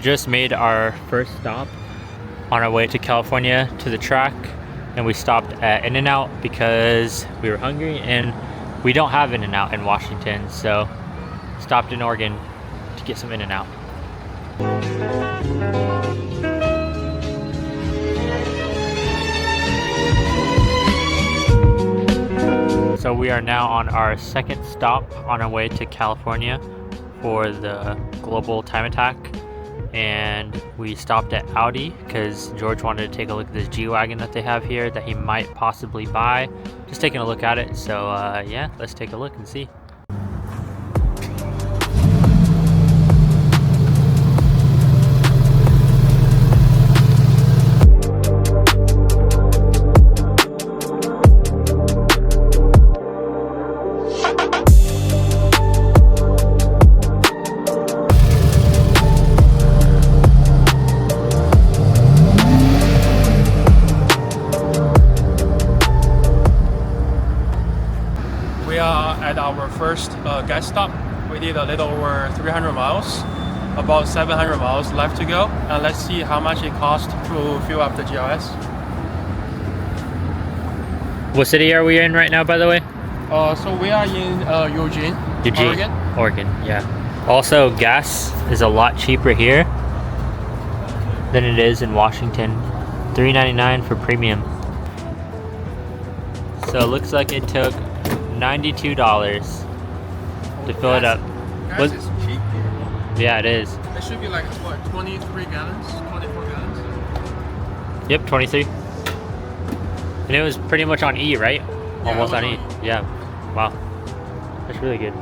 just made our first stop on our way to California to the track, and we stopped at In-N-Out because we were hungry and we don't have In-N-Out in Washington, so stopped in Oregon to get some In-N-Out. So we are now on our second stop on our way to California for the global time attack, and we stopped at Audi because George wanted to take a look at this G-Wagon that they have here that he might possibly buy. Just taking a look at it, so yeah, let's take a look and see. We are at our first gas stop. We did a little over 300 miles, about 700 miles left to go. And let's see how much it costs to fill up the GLS. What city are we in right now, by the way? So we are in Eugene, Oregon, yeah. Also, gas is a lot cheaper here than it is in Washington. $3.99 for premium. So it looks like it took $92 to fill it up. Gas is cheap. Yeah, it is. It should be like, what, 23 gallons? 24 gallons? Yep, 23. And it was pretty much on E, right? Yeah, Almost on E. Yeah. Wow. That's really good.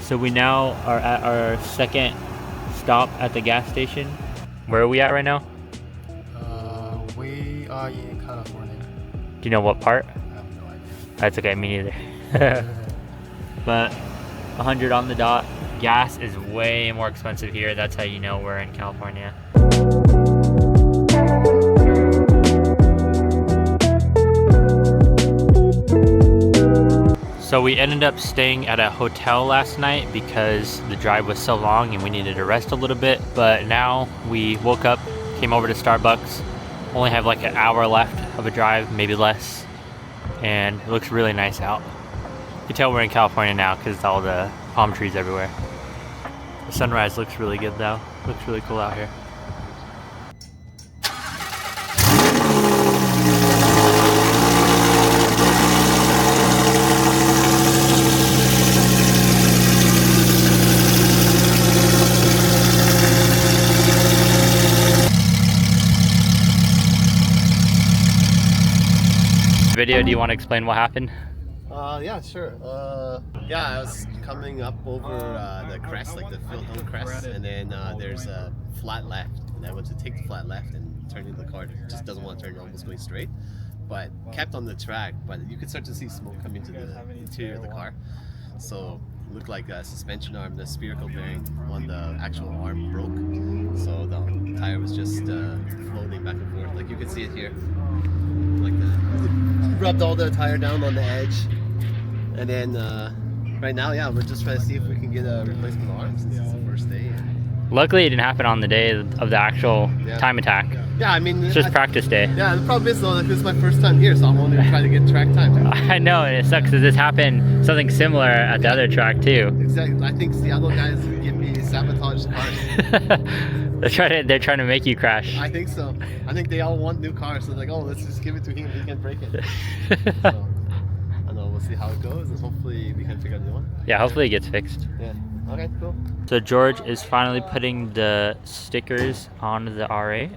So we now are at our second stop at the gas station. Where are we at right now? We are in California. Do you know what part? I have no idea. That's okay, me neither. But 100 on the dot. Gas is way more expensive here. That's how you know we're in California. So we ended up staying at a hotel last night because the drive was so long and we needed to rest a little bit. But now we woke up, came over to Starbucks, only have like an hour left of a drive, maybe less. And it looks really nice out. You can tell we're in California now because it's all the palm trees everywhere. The sunrise looks really good though. Looks really cool out here. Video, do you want to explain what happened? Yeah, sure. Yeah, I was coming up over the crest, like the Phil Hill crest, and then there's a flat left, and I went to take the flat left and turn in the car. It just doesn't want to turn, almost going straight, but kept on the track. But you could start to see smoke coming to the interior of the car, so it looked like a suspension arm, the spherical bearing on the actual arm broke, so the tire was just floating back and forth. Like you can see it here, like rubbed all the tire down on the edge. And then right now, yeah, we're just trying to see if we can get a replacement arm since it's the first day. Luckily, it didn't happen on the day of the actual time attack. Yeah, I mean, it's just practice day. Yeah, the problem is though, like, this is my first time here, so I'm only trying to get track time. I know, and it sucks because this happened something similar at the other track too. Exactly. I think Seattle guys give me sabotage cars. They're trying to make you crash. I think so. I think they all want new cars, so like, oh, let's just give it to him. He can break it. So, I don't know. We'll see how it goes, and hopefully we can figure out the one. Yeah, hopefully it gets fixed. Yeah. Okay. Cool. So George is finally putting the stickers on the R8,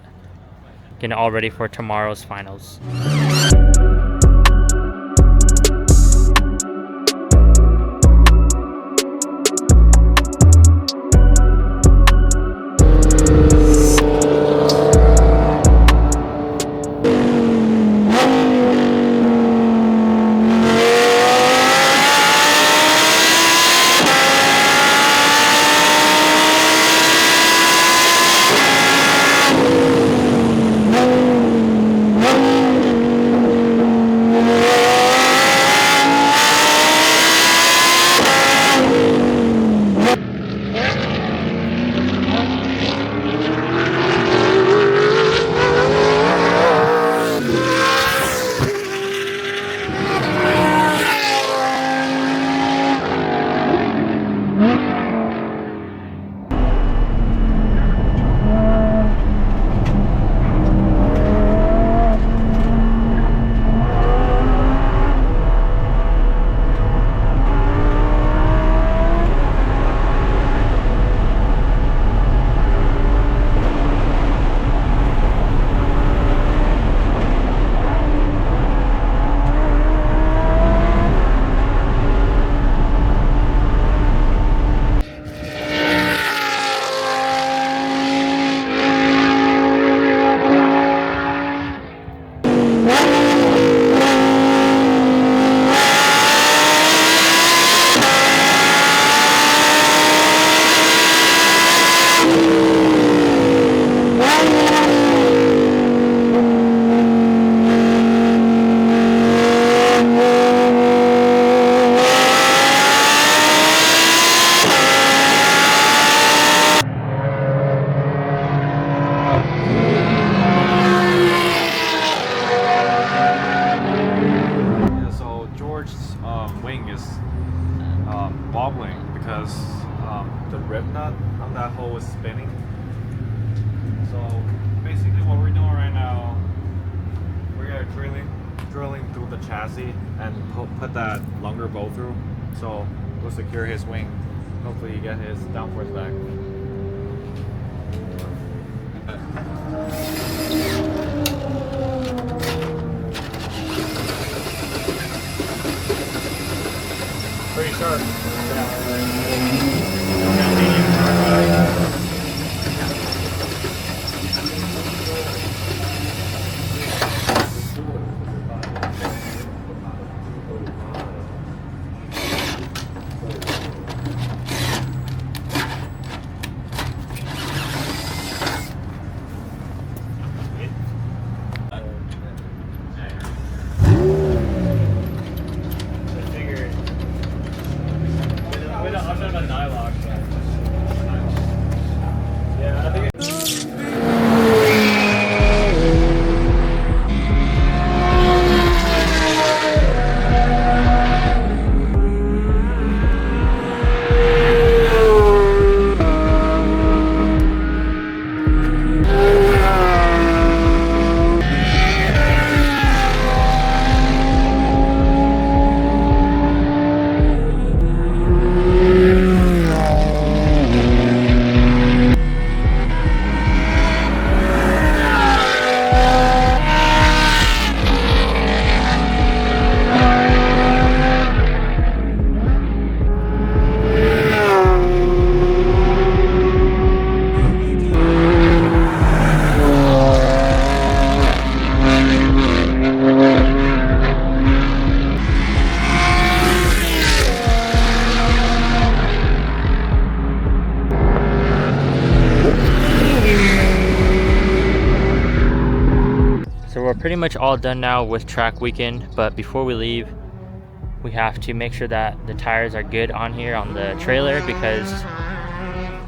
getting it all ready for tomorrow's finals. on that hole was spinning. So basically what we're doing right now, we are drilling through the chassis and put that longer bolt through, so we'll secure his wing. Hopefully he get his downforce back. Pretty sharp. We're pretty much all done now with track weekend, but before we leave, we have to make sure that the tires are good on here on the trailer because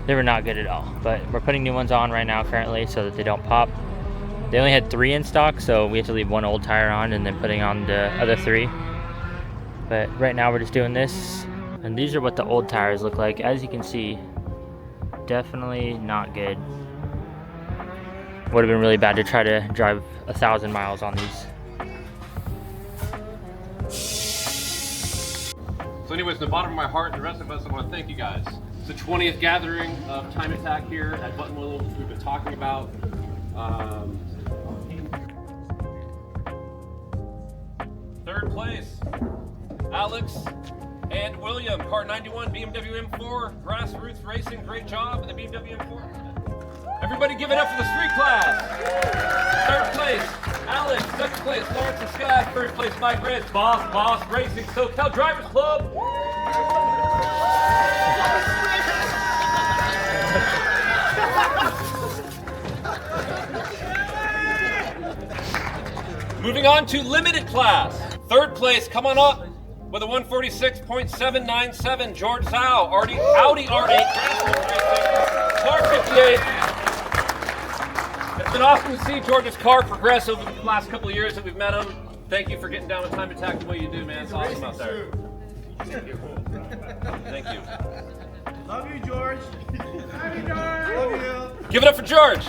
they were not good at all. But we're putting new ones on right now currently so that they don't pop. They only had 3 in stock, so we have to leave 1 old tire on and then putting on the other 3. But right now we're just doing this, and these are what the old tires look like. As you can see, definitely not good. Would have been really bad to try to drive 1,000 miles on these. So anyways, from the bottom of my heart and the rest of us, I want to thank you guys. It's the 20th gathering of Time Attack here at Buttonwillow, which we've been talking about. Third place, Alex and William, car 91 BMW M4, grassroots racing, great job in the BMW M4. Everybody give it up for the street class. Third place, Alex. Second place, Lawrence and Scott. First place, Mike Reds. Boss Racing, SoCal Drivers Club. Moving on to limited class. Third place, come on up with a 146.797, George Zhao, Audi R8, grassroots racing, car 58. It's been awesome to see George's car progress over the last couple of years that we've met him. Thank you for getting down with Time Attack the way you do, man. It's awesome out there. Thank you. Thank you. Love you, George. Love you, George. Love you. Give it up for George.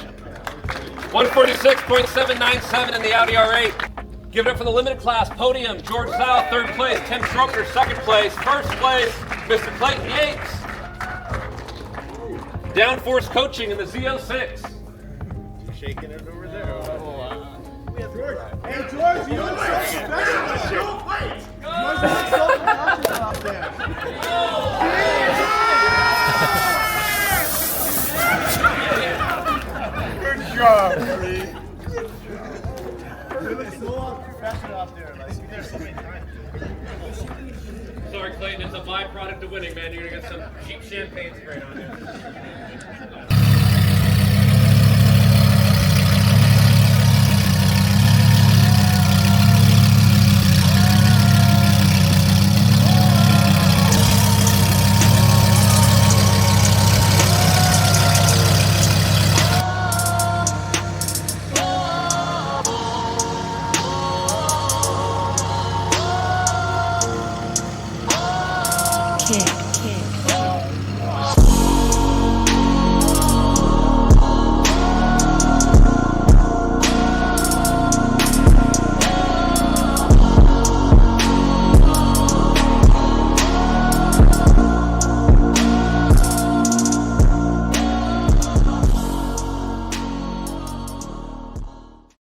146.797 in the Audi R8. Give it up for the limited class podium. George Zhao, third place. Tim Stroker, second place. First place, Mr. Clayton Yates. Downforce coaching in the Z06. Shaking it over there. George. Hey, George, you look so special. Don't wait. George looks so professional out there. Good job, Reed. You look so professional out there. Like, you've been there so many times. Sorry, Clayton, it's a byproduct of winning, man. You're gonna get some cheap champagne sprayed on you.